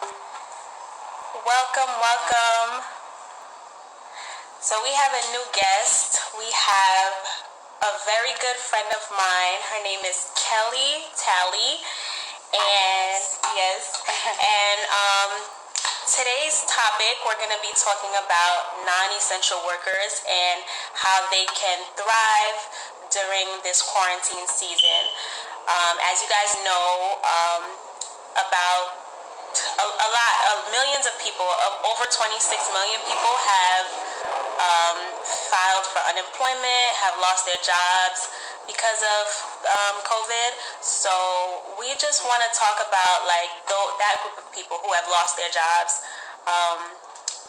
Welcome, welcome. So we have a new guest. We have a very good friend of mine. Her name is Kelli Talley. And yes, and today's topic, we're going to be talking about non-essential workers and how they can thrive during this quarantine season. As you guys know, about a lot of millions of people, over 26 million people have filed for unemployment, have lost their jobs because of COVID. So we just want to talk about that group of people who have lost their jobs,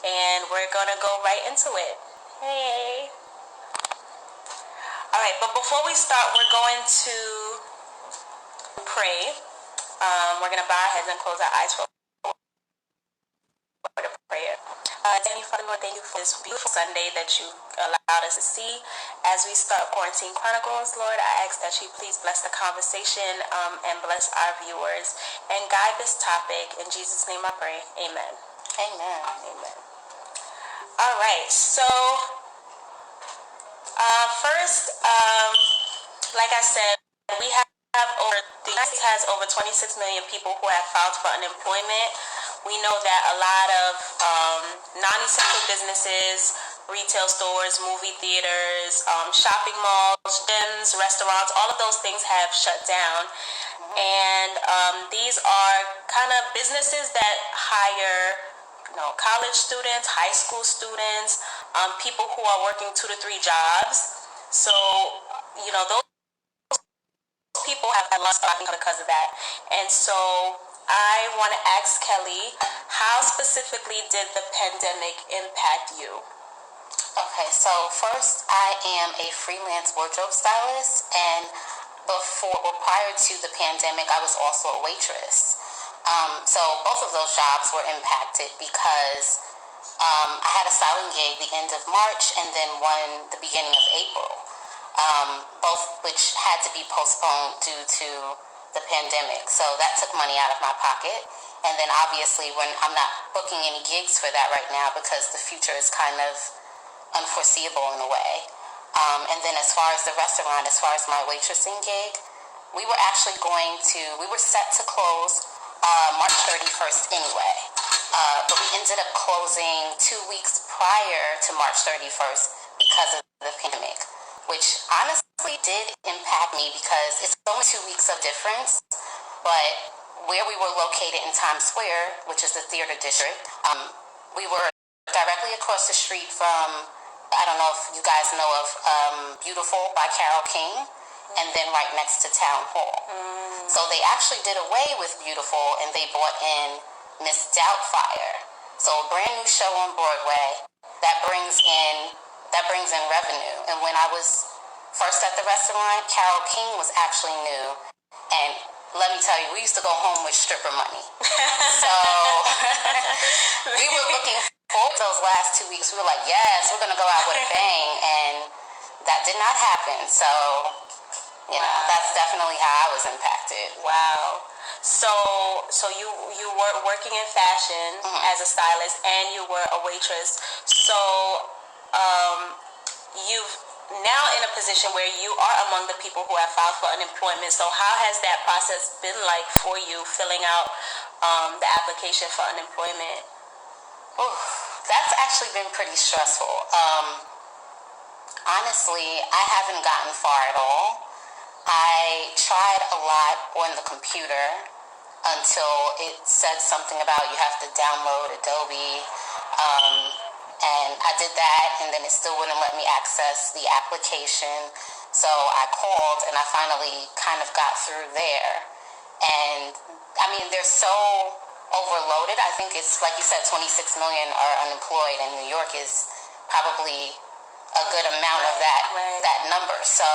and we're gonna go right into it. Hey. All right, but before we start, we're going to pray. We're gonna bow our heads and close our eyes for prayer. Heavenly Father, Lord, thank you for this beautiful Sunday that you allowed us to see. As we start Quarantine Chronicles, Lord, I ask that you please bless the conversation and bless our viewers and guide this topic. In Jesus' name I pray. Amen. Amen. Amen. All right. So first, like I said, we have the United States has over 26 million people who have filed for unemployment. We know that a lot of non-essential businesses, retail stores, movie theaters, shopping malls, gyms, restaurants, all of those things have shut down. And these are kind of businesses that hire college students, high school students, people who are working 2 to 3 jobs. So, those people have lost income because of that. And so I want to ask Kelli, how specifically did the pandemic impact you? Okay, so first, I am a freelance wardrobe stylist, and prior to the pandemic, I was also a waitress. So both of those jobs were impacted because I had a styling gig the end of March and then one the beginning of April, both which had to be postponed due to the pandemic. So that took money out of my pocket. And then obviously when I'm not booking any gigs for that right now because the future is kind of unforeseeable in a way. And then as far as the restaurant, as far as my waitressing gig, we were set to close March 31st anyway. But we ended up closing 2 weeks prior to March 31st because of the pandemic, which honestly did impact me because it's only 2 weeks of difference. But where we were located in Times Square, which is the theater district, we were directly across the street from, I don't know if you guys know of Beautiful by Carole King, and then right next to Town Hall. So they actually did away with Beautiful and they brought in Miss Doubtfire. So a brand new show on Broadway that brings in revenue. And when I was first at the restaurant, Carole King was actually new. And let me tell you, we used to go home with stripper money. So we were looking forward to those last 2 weeks. We were like, yes, we're going to go out with a bang. And that did not happen. So, that's definitely how I was impacted. Wow. So you were working in fashion as a stylist and you were a waitress. So you've now in a position where you are among the people who have filed for unemployment. So how has that process been like for you, filling out the application for unemployment? Ooh, that's actually been pretty stressful. Honestly, I haven't gotten far at all. I tried a lot on the computer until it said something about you have to download Adobe. And I did that, and then it still wouldn't let me access the application. So I called, and I finally kind of got through there. And, I mean, they're so overloaded. I think it's, like you said, 26 million are unemployed, and New York is probably a good amount of that number. So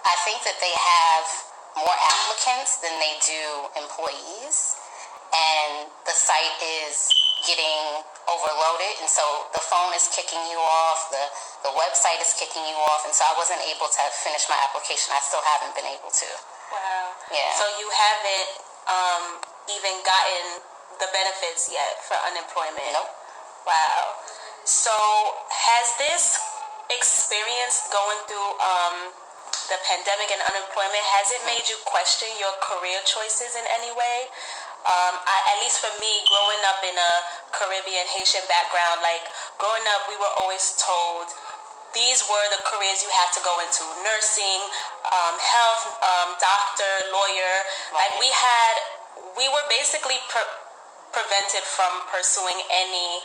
I think that they have more applicants than they do employees. And the site is getting overloaded, and so the phone is kicking you off, the website is kicking you off, and so I wasn't able to finish my application. I still haven't been able to. Wow. Yeah. So you haven't even gotten the benefits yet for unemployment. Nope. Wow. So has this experience going through the pandemic and unemployment, has it made you question your career choices in any way? At least for me, growing up in a Caribbean Haitian background, like growing up, we were always told these were the careers you had to go into: nursing, health, doctor, lawyer. Like we were basically prevented from pursuing any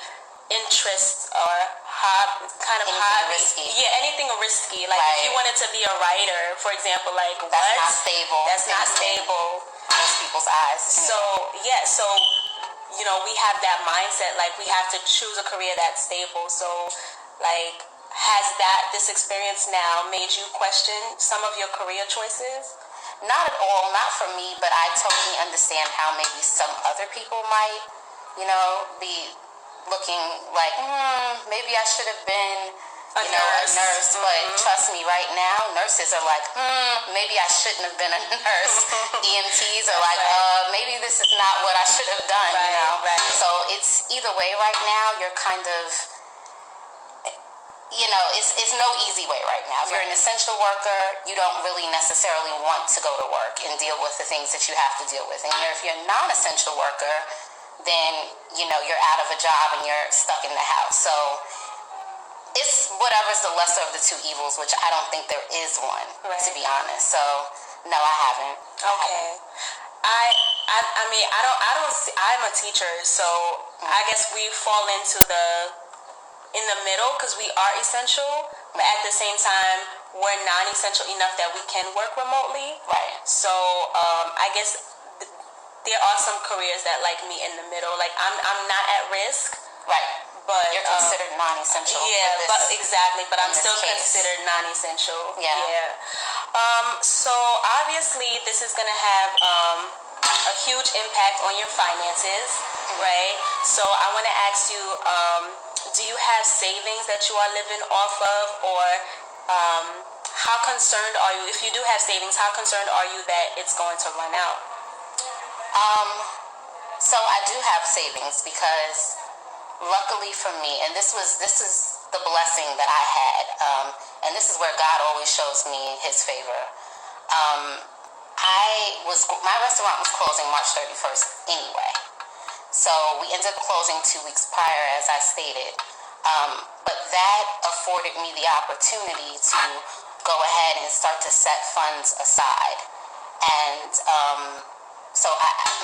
interest or anything hobby. risky. Yeah, anything risky. Like if you wanted to be a writer, for example, like that's not stable. That's not stable. Most people's eyes. So you know, we have that mindset, like we have to choose a career that's stable. So like, has this experience now made you question some of your career choices? Not at all, not for me, but I totally understand how maybe some other people might, you know, be looking like, maybe I should have been a nurse. But trust me, right now, nurses are like, maybe I shouldn't have been a nurse. EMTs are like, maybe this is not what I should have done, you know? Right. So it's either way right now. You're kind of, you know, it's no easy way right now. If you're an essential worker, you don't really necessarily want to go to work and deal with the things that you have to deal with. And if you're a non-essential worker, then, you know, you're out of a job and you're stuck in the house. So it's whatever's the lesser of the two evils, which I don't think there is one, to be honest. So no, I haven't. Okay. I mean, I don't see, I'm a teacher, so I guess we fall into in the middle, because we are essential, but at the same time, we're non-essential enough that we can work remotely. Right. So I guess there are some careers that like me in the middle. Like I'm not at risk. Right. But you're considered non-essential. Yeah, but exactly. But I'm still case. considered non-essential. Yeah. So obviously, this is gonna have a huge impact on your finances, right? So I want to ask you, do you have savings that you are living off of, or how concerned are you? If you do have savings, how concerned are you that it's going to run out? So I do have savings because, luckily for me, and this is the blessing that I had, and this is where God always shows me His favor. My restaurant was closing March 31st anyway, so we ended up closing 2 weeks prior, as I stated. But that afforded me the opportunity to go ahead and start to set funds aside, and so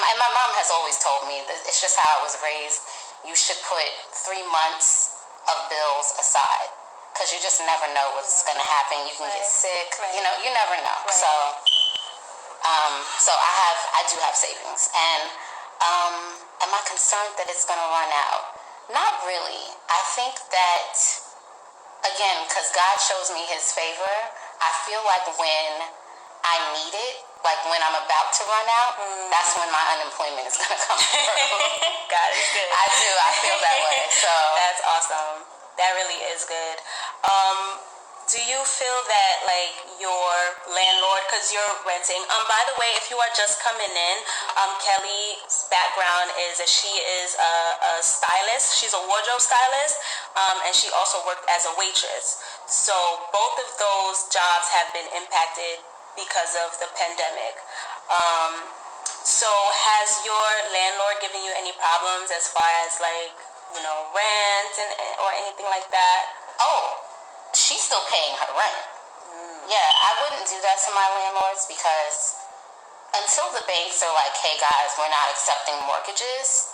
my mom has always told me that it's just how I was raised. You should put 3 months of bills aside, because you just never know what's going to happen. You can get sick. You know, you never know. So I do have savings. And am I concerned that it's going to run out? Not really. I think that, again, because God shows me His favor, I feel like when I need it, like when I'm about to run out, that's when my unemployment is going to come through. God is good. I do. I feel that way. So that's awesome. That really is good. Do you feel that, like, your landlord, because you're renting, by the way, if you are just coming in, Kelly's background is that she is a stylist. She's a wardrobe stylist, and she also worked as a waitress. So both of those jobs have been impacted because of the pandemic. So has your landlord given you any problems as far as, like, you know, rent or anything like that? Oh, she's still paying her rent. Yeah, I wouldn't do that to my landlords, because until the banks are like, hey guys, we're not accepting mortgages,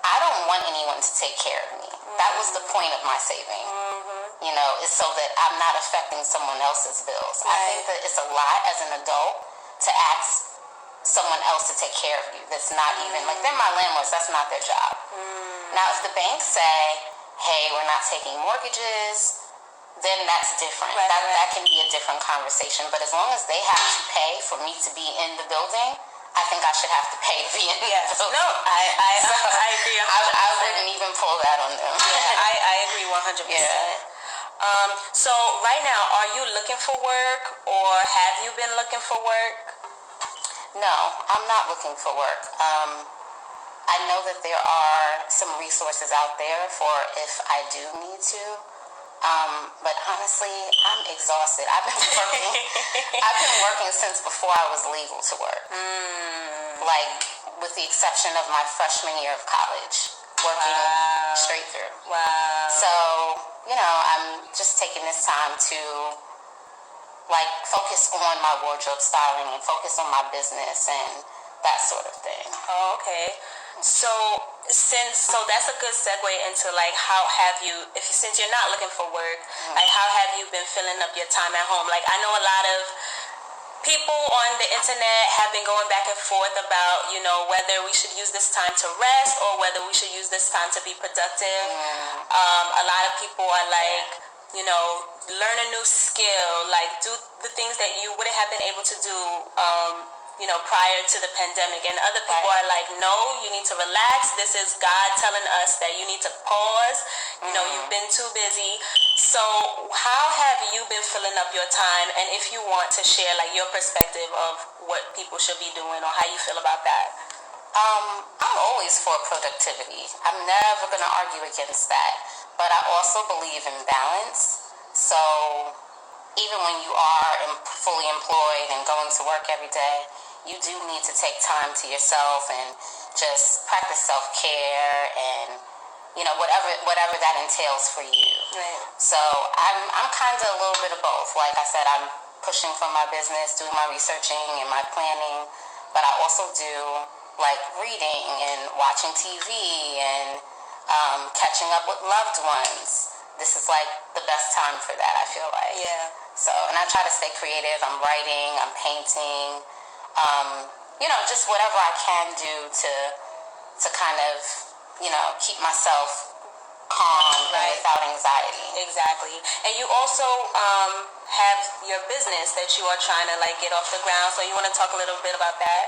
I don't want anyone to take care of me. That was the point of my saving. You know, is so that I'm not affecting someone else's bills. I think that it's a lot as an adult to ask someone else to take care of you. That's not even, like, they're my landlords, that's not their job. Now, if the banks say, hey, we're not taking mortgages, then that's different. That can be a different conversation. But as long as they have to pay for me to be in the building, I think I should have to pay to be in the building. No, I agree 100%. I wouldn't even pull that on them. I agree 100%. Yeah. So right now, are you looking for work, or have you been looking for work? No, I'm not looking for work. I know that there are some resources out there for if I do need to. But honestly, I'm exhausted. I've been working since before I was legal to work. Like, with the exception of my freshman year of college, working straight through. Wow. So, I'm just taking this time to, like, focus on my wardrobe styling and focus on my business and that sort of thing. Oh, okay. So that's a good segue into like how have you, since you're not looking for work, like how have you been filling up your time at home? Like I know a lot of people on the internet have been going back and forth about, whether we should use this time to rest or whether we should use this time to be productive. A lot of people are like, learn a new skill, like do the things that you wouldn't have been able to do, prior to the pandemic. And other people are like, no, you need to relax. This is God telling us that you need to pause. You've been too busy. So how have you been filling up your time? And if you want to share like your perspective of what people should be doing or how you feel about that. I'm always for productivity. I'm never going to argue against that. But I also believe in balance. So even when you are fully employed and going to work every day, you do need to take time to yourself and just practice self-care and, whatever that entails for you. Right. So I'm kind of a little bit of both. Like I said, I'm pushing for my business, doing my researching and my planning, but I also do like reading and watching TV and catching up with loved ones. This is like the best time for that, I feel like. Yeah. So, and I try to stay creative. I'm writing, I'm painting, just whatever I can do to kind of, keep myself calm and without anxiety. Exactly. And you also have your business that you are trying to like get off the ground. So you want to talk a little bit about that?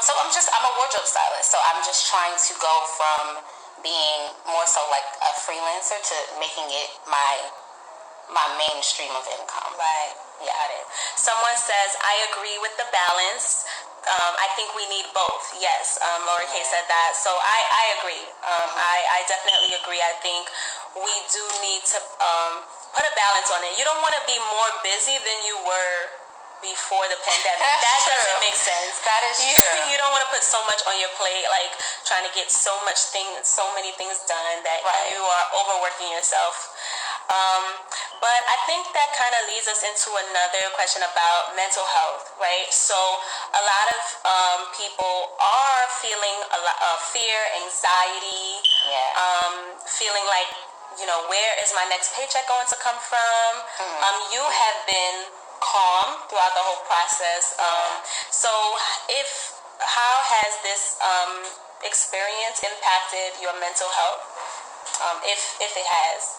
So I'm a wardrobe stylist. So I'm just trying to go from being more so like a freelancer to making it my main stream of income. Right. Yeah. Got it. Someone says, I agree with the balance. I think we need both. Yes. Laura K said that. So I agree. I definitely agree. I think we do need to put a balance on it. You don't want to be more busy than you were before the pandemic. That doesn't make sense. That is true. You don't want to put so much on your plate, like trying to get so many things done that you are overworking yourself. But I think that kind of leads us into another question about mental health, right? So a lot of people are feeling a lot of fear, anxiety, feeling like, where is my next paycheck going to come from? You have been calm throughout the whole process. So how has this experience impacted your mental health, if it has?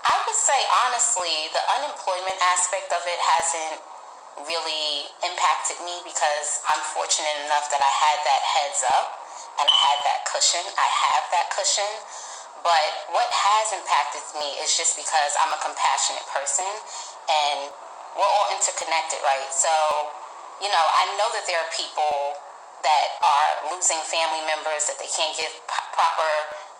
I would say honestly, the unemployment aspect of it hasn't really impacted me because I'm fortunate enough that I had that heads up and I had that cushion. I have that cushion. But what has impacted me is just because I'm a compassionate person and we're all interconnected, right? So, I know that there are people that are losing family members that they can't give proper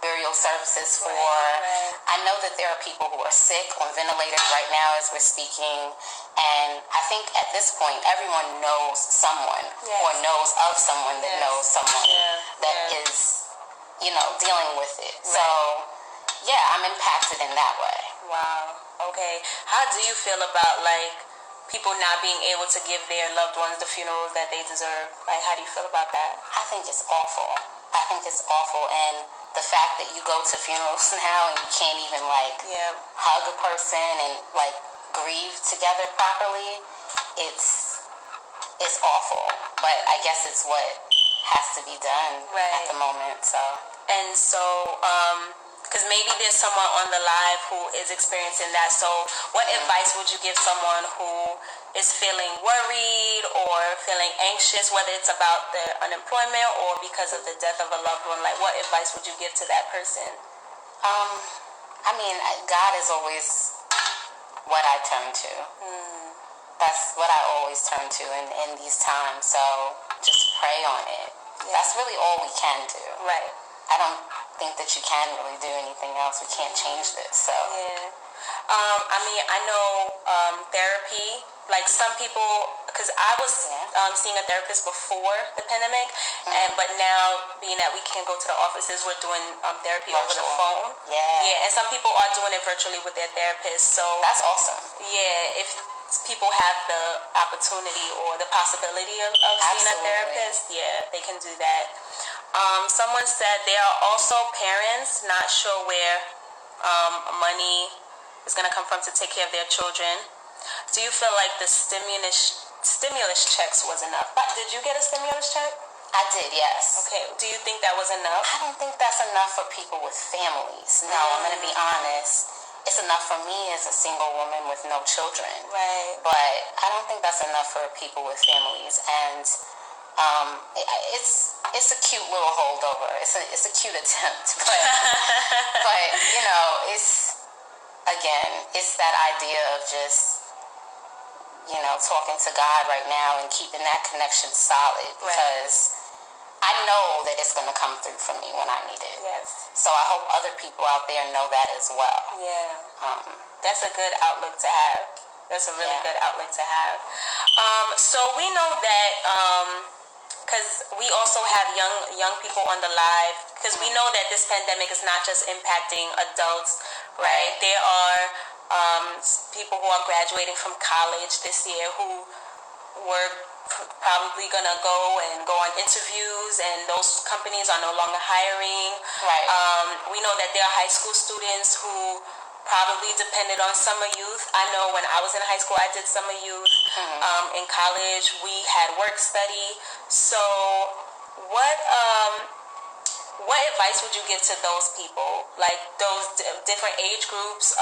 burial services for. Right. I know that there are people who are sick on ventilators right now as we're speaking. And I think at this point, everyone knows someone or knows of someone that knows someone that is, dealing with it. So, I'm impacted in that way. Wow. Okay. How do you feel about, like, people not being able to give their loved ones the funerals that they deserve? Like, how do you feel about that? I think it's awful. And the fact that you go to funerals now and you can't even, like, hug a person and, like, grieve together properly, it's awful. But I guess it's what has to be done at the moment, so. And so, because maybe there's someone on the live who is experiencing that. So what advice would you give someone who is feeling worried or feeling anxious, whether it's about the unemployment or because of the death of a loved one? Like, what advice would you give to that person? God is always what I turn to. that's what I always turn to in these times. So just pray on it. Yeah. That's really all we can do. Right. I don't think that you can really do anything else. We can't change this. So yeah. I mean, I know therapy. Like some people, because I was seeing a therapist before the pandemic, but now being that we can't go to the offices, we're doing therapy over the phone. Yeah, and some people are doing it virtually with their therapist. So that's awesome. Yeah, if people have the opportunity or the possibility of seeing a therapist, yeah, they can do that. Someone said there are also parents not sure where money is going to come from to take care of their children. Do you feel like the stimulus checks was enough? Did you get a stimulus check? I did, yes. Okay. Do you think that was enough? I don't think that's enough for people with families. No, I'm going to be honest. It's enough for me as a single woman with no children. Right. But I don't think that's enough for people with families. And it's a cute little holdover. It's a cute attempt. But you know, it's that idea of just, you know, talking to God right now and keeping that connection solid, because I know that it's going to come through for me when I need it. Yes. So I hope other people out there know that as well. Yeah. That's a good outlook to have. That's a really good outlook to have. So we know that, because we also have young people on the live, because we know that this pandemic is not just impacting adults, right? There are people who are graduating from college this year who were probably going to go on interviews, and those companies are no longer hiring. Right. We know that there are high school students who probably depended on summer youth. I know when I was in high school, I did summer youth. In college, we had work study. So what advice would you give to those people, like those different age groups?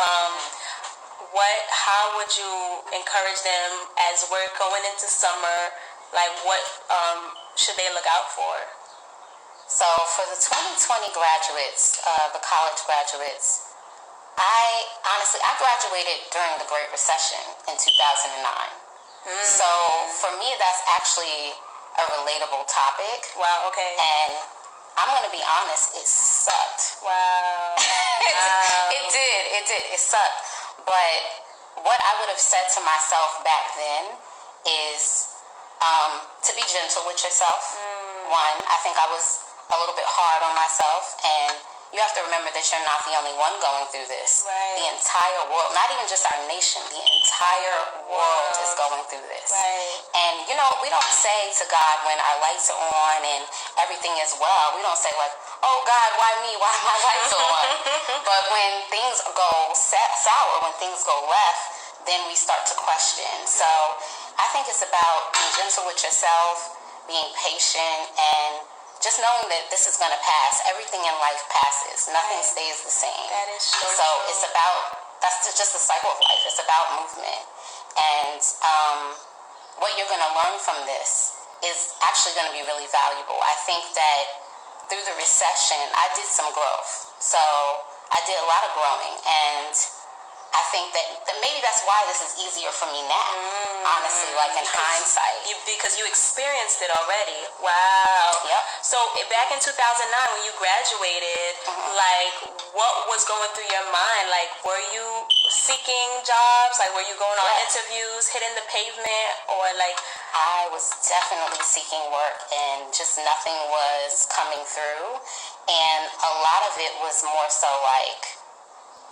How would you encourage them as we're going into summer? Like, what should they look out for? So for the 2020 graduates, the college graduates, I graduated during the Great Recession in 2009. So for me, that's actually a relatable topic. Wow, okay. And I'm going to be honest, it sucked. Wow. It did. It sucked. But what I would have said to myself back then is to be gentle with yourself. One, I think I was a little bit hard on myself, and you have to remember that you're not the only one going through this. Right. The entire world, not even just our nation, the entire world is going through this. Right. And, you know, we don't say to God when our lights are on and everything is well, we don't say like, oh God, why me? Why are my lights on? But when things go sour, when things go left, then we start to question. So I think it's about being gentle with yourself, being patient, and just knowing that this is going to pass. Everything in life passes. Nothing stays the same. That is so So true. it's about, that's just the cycle of life. It's about movement. And what you're going to learn from this is actually going to be really valuable. I think that through the recession, I did some growth. So I did a lot of growing. And I think that maybe that's why this is easier for me now, honestly, like in hindsight. Because you experienced it already. Wow. Yep. So back in 2009 when you graduated, like what was going through your mind? Like were you seeking jobs? Like were you going on interviews, hitting the pavement, or like? I was definitely seeking work and just nothing was coming through. And a lot of it was more so like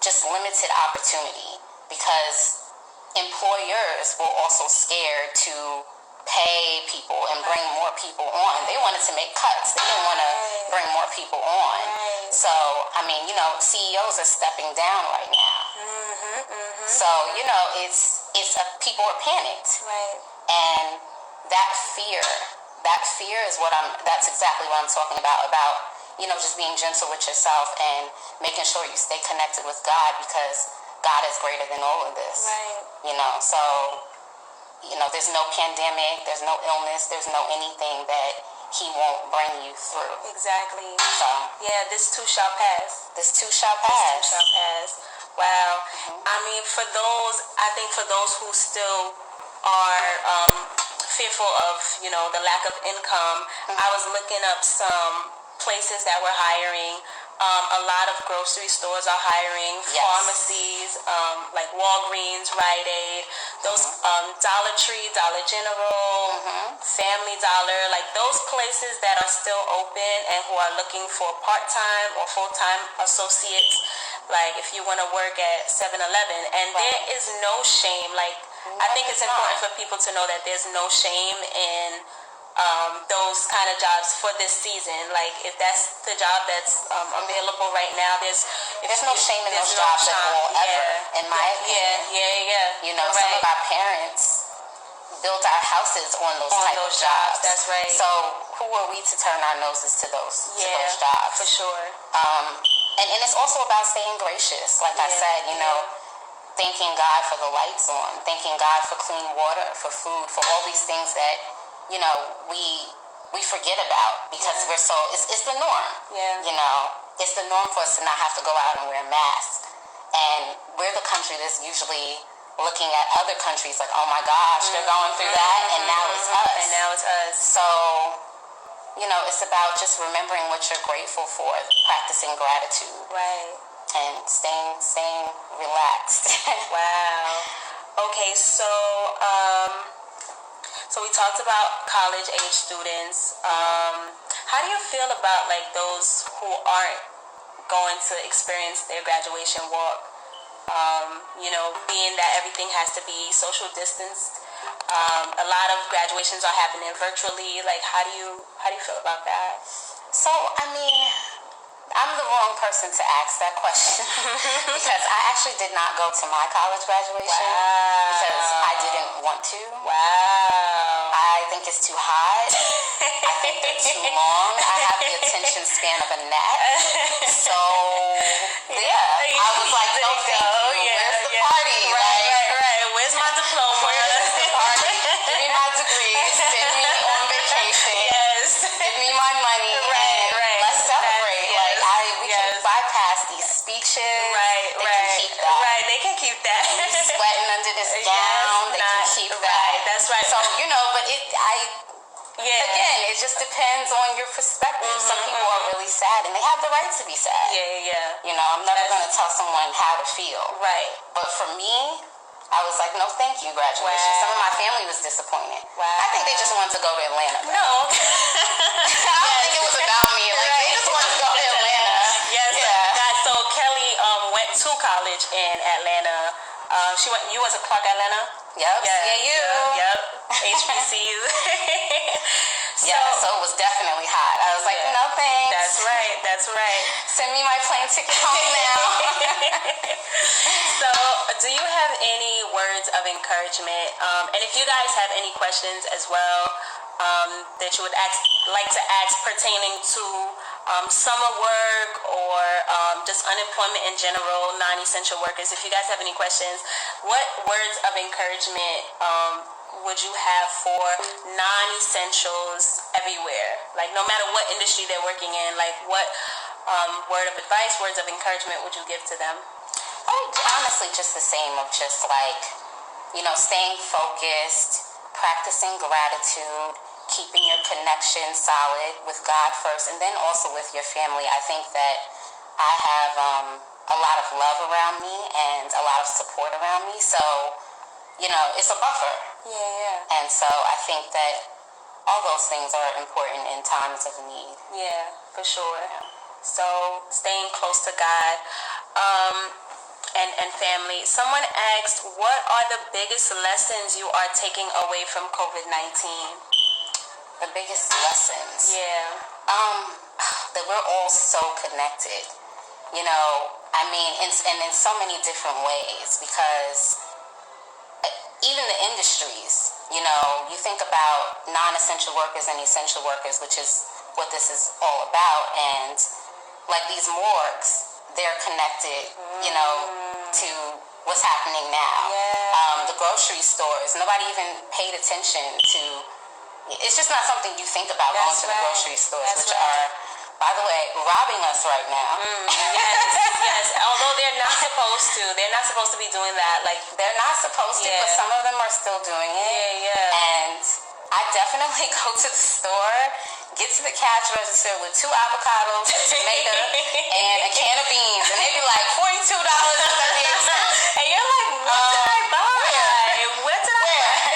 just limited opportunity, because employers were also scared to pay people and bring more people on. They wanted to make cuts. They didn't want to bring more people on. So, I mean, you know, CEOs are stepping down right now. So, you know, it's people are panicked. Right. And that fear is that's exactly what I'm talking about, you know, just being gentle with yourself and making sure you stay connected with God, because God is greater than all of this. Right. You know, so, you know, there's no pandemic, there's no illness, there's no anything that He won't bring you through. Exactly. So, yeah, this too shall pass. This too shall pass. This too shall pass. Wow. I mean, I think for those who still are fearful of, the lack of income. I was looking up some places that were hiring. A lot of grocery stores are hiring, pharmacies, like Walgreens, Rite Aid, those Dollar Tree, Dollar General, Family Dollar, like those places that are still open and who are looking for part-time or full-time associates, like if you want to work at 7-Eleven. And there is no shame. Like, I think it's important for people to know that there's no shame in those kind of jobs for this season. Like, if that's the job that's available right now, there's no shame in those jobs at all, ever, in my opinion. You know, some of our parents built our houses on those type of jobs. That's right. So who are we to turn our noses to those jobs? For sure. And it's also about staying gracious. Like I said, thanking God for the lights on, thanking God for clean water, for food, for all these things that, we forget about because we're so, it's the norm. It's the norm for us to not have to go out and wear masks. And we're the country that's usually looking at other countries like, oh my gosh, they're going through that, and now it's us. So, it's about just remembering what you're grateful for, practicing gratitude. Right. And staying relaxed. Wow. Okay, so we talked about college age students. How do you feel about like those who aren't going to experience their graduation walk? Being that everything has to be social distanced. A lot of graduations are happening virtually. Like, how do you feel about that? So, I'm the wrong person to ask that question because I actually did not go to my college graduation because I didn't want to. Wow. I think it's too hot. I think they're too long. I have the attention span of a gnat. So, I was like, no, thank you. Where's the party? Right. Where's my diploma? Where's the party? Give me my degree. Send me on vacation. Yes. Give me my money. Right. Let's celebrate. We can bypass these speeches. They can keep that. Right, they can keep that. Sweating under this gown. They can keep that. Right, that's right. So, but again, it just depends on your perspective. Some people are really sad, and they have the right to be sad. I'm never going to tell someone how to feel. Right. But for me, I was like, no, thank you, graduation. Some of my family was disappointed. I think they just wanted to go to Atlanta. No. I don't think it was about me. Like, they just wanted to go to Atlanta. So Kelly went to college in Atlanta. You went to Clark Atlanta? Yep. Yep. HBCU. So it was definitely hot. I was like, no thanks. That's right. Send me my plane ticket home now. So, do you have any words of encouragement? And if you guys have any questions as well that you would like to ask pertaining to summer work or just unemployment in general, non-essential workers, if you guys have any questions, what words of encouragement would you have for non-essentials everywhere? Like, no matter what industry they're working in, like what word of advice, words of encouragement would you give to them? Honestly, just the same of just like, staying focused, practicing gratitude, keeping your connection solid with God first, and then also with your family. I think that I have a lot of love around me and a lot of support around me. So, it's a buffer. And so I think that all those things are important in times of need. Yeah, for sure. So staying close to God and family. Someone asked, what are the biggest lessons you are taking away from COVID-19? The biggest lessons? That we're all so connected. In so many different ways, because even the industries, you think about non-essential workers and essential workers, which is what this is all about. And like these morgues, they're connected, to what's happening now. The grocery stores, nobody even paid attention to. It's just not something you think about going to the grocery stores, which are by the way, robbing us right now. Yes. Although they're not supposed to. They're not supposed to be doing that. Like, they're not supposed to, but some of them are still doing it. And I definitely go to the store, get to the cash register with 2 avocados, a tomato, and a can of beans, and they be like $42.38. And you're like, what did I buy? What did I buy?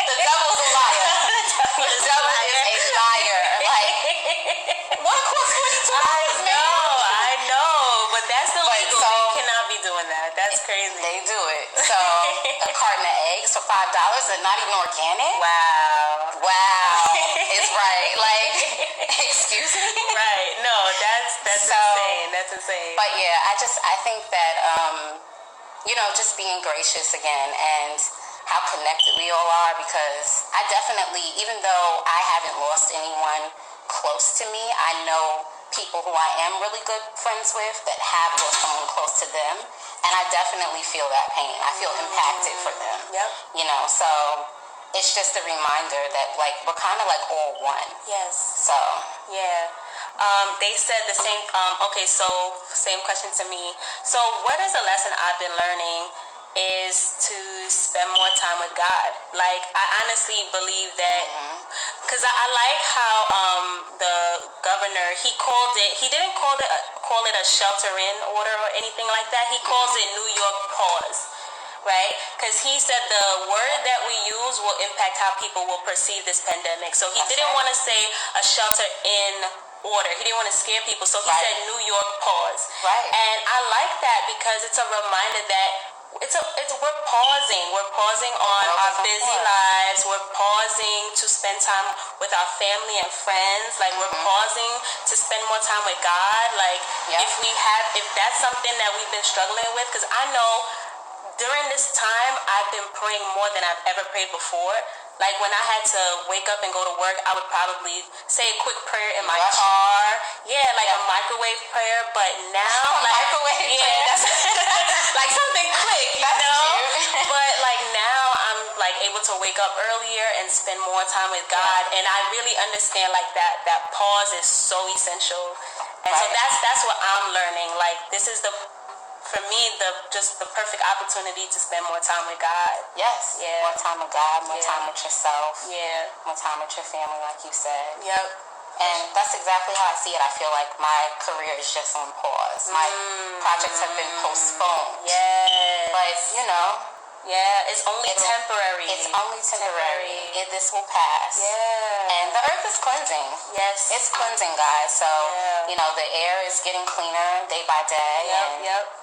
The devil's a liar. The devil is a liar. Like, what costs $42? I know, but that's illegal. So, they cannot be doing that. That's crazy. They do it. So a carton of eggs for $5 and not even organic. Wow. It's right. Like, excuse me. Right. No, that's insane. That's insane. But yeah, I think that just being gracious again and how connected we all are, because I definitely, even though I haven't lost anyone close to me, I know people who I am really good friends with that have lost someone close to them, and I definitely feel that pain. I feel impacted for them. So it's just a reminder that, like, we're kind of like all one. Yes. So yeah. They said the same. Okay, so same question to me. So what is a lesson I've been learning is to spend more time with God. Like, I honestly believe that, because I like how the governor, he didn't call it a shelter-in order or anything like that. He calls it New York pause, right? Because he said the word that we use will impact how people will perceive this pandemic. So he didn't want to say a shelter-in order. He didn't want to scare people, so he said New York pause. Right. And I like that because it's a reminder that we're pausing. We're pausing on our busy lives. We're pausing to spend time with our family and friends. Like, we're pausing to spend more time with God. Like, if that's something that we've been struggling with, because I know during this time I've been praying more than I've ever prayed before. Like, when I had to wake up and go to work, I would probably say a quick prayer in my car. Yeah, like a microwave prayer. But now, like, microwave prayer. That's like something quick, you know? But, like, now I'm, like, able to wake up earlier and spend more time with God. And I really understand, like, that pause is so essential. And so that's what I'm learning. Like, this is for me, the perfect opportunity to spend more time with God. Yes. Yeah. More time with God, more time with yourself. Yeah. More time with your family, like you said. Yep. And that's exactly how I see it. I feel like my career is just on pause. My projects have been postponed. Yes. But, yeah, it's only temporary. It's only temporary. This will pass. Yeah. And the earth is cleansing. Yes. It's cleansing, guys. So, the air is getting cleaner day by day. Yep.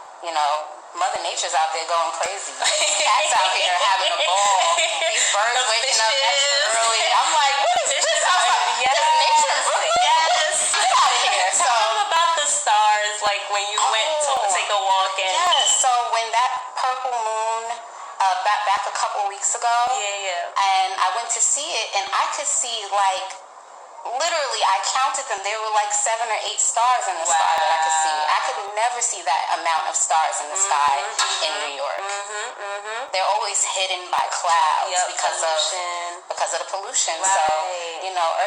Mother Nature's out there going crazy. Cats out here having a ball. These birds waking up extra early. I'm like, what is this? I was like, nature really? Yes. Get out of here. Tell them about the stars, like when you went to take a walk. Yes. So when that purple moon, back a couple weeks ago. And I went to see it, and I could see, like, literally, I counted them. There were like 7 or 8 stars in the sky that I could see. I could never see that amount of stars in the sky in New York. They're always hidden by clouds because of the pollution. Right. So,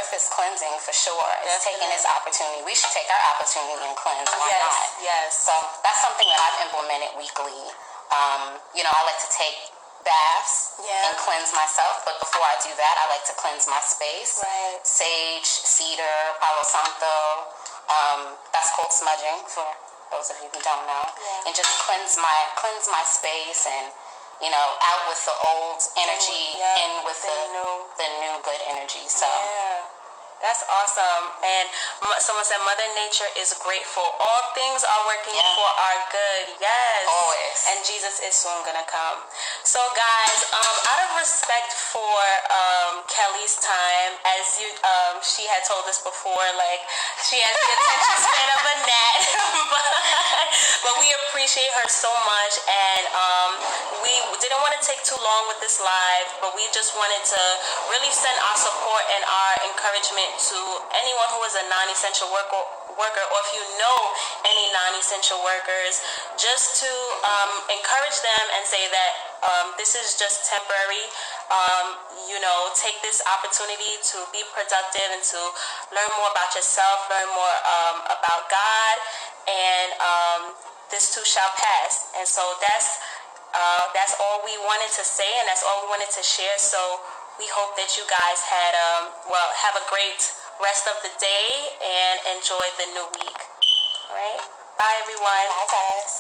Earth is cleansing for sure. It's taking its opportunity. We should take our opportunity and cleanse. Why not? Yes. So that's something that I've implemented weekly. I like to take baths and cleanse myself, but before I do that, I like to cleanse my space. Right. Sage, cedar, Palo Santo. That's called smudging for those of you who don't know. And just cleanse my space and out with the old energy, in with the new good energy. So that's awesome. And someone said Mother Nature is grateful. All things are working for our good. Yes. Always. And Jesus is soon gonna come. So guys, out of respect for Kelly's time, as she had told us before, like, she has the attention span of a gnat. but we appreciate her so much, and we didn't want to take too long with this live, but we just wanted to really send our support and our encouragement encouragement to anyone who is a non-essential worker, or if you know any non-essential workers, just to encourage them and say that this is just temporary. Take this opportunity to be productive and to learn more about yourself, learn more about God, and this too shall pass. And so that's all we wanted to say, and that's all we wanted to share. So we hope that you guys had have a great rest of the day and enjoy the new week. All right, bye everyone. Bye guys.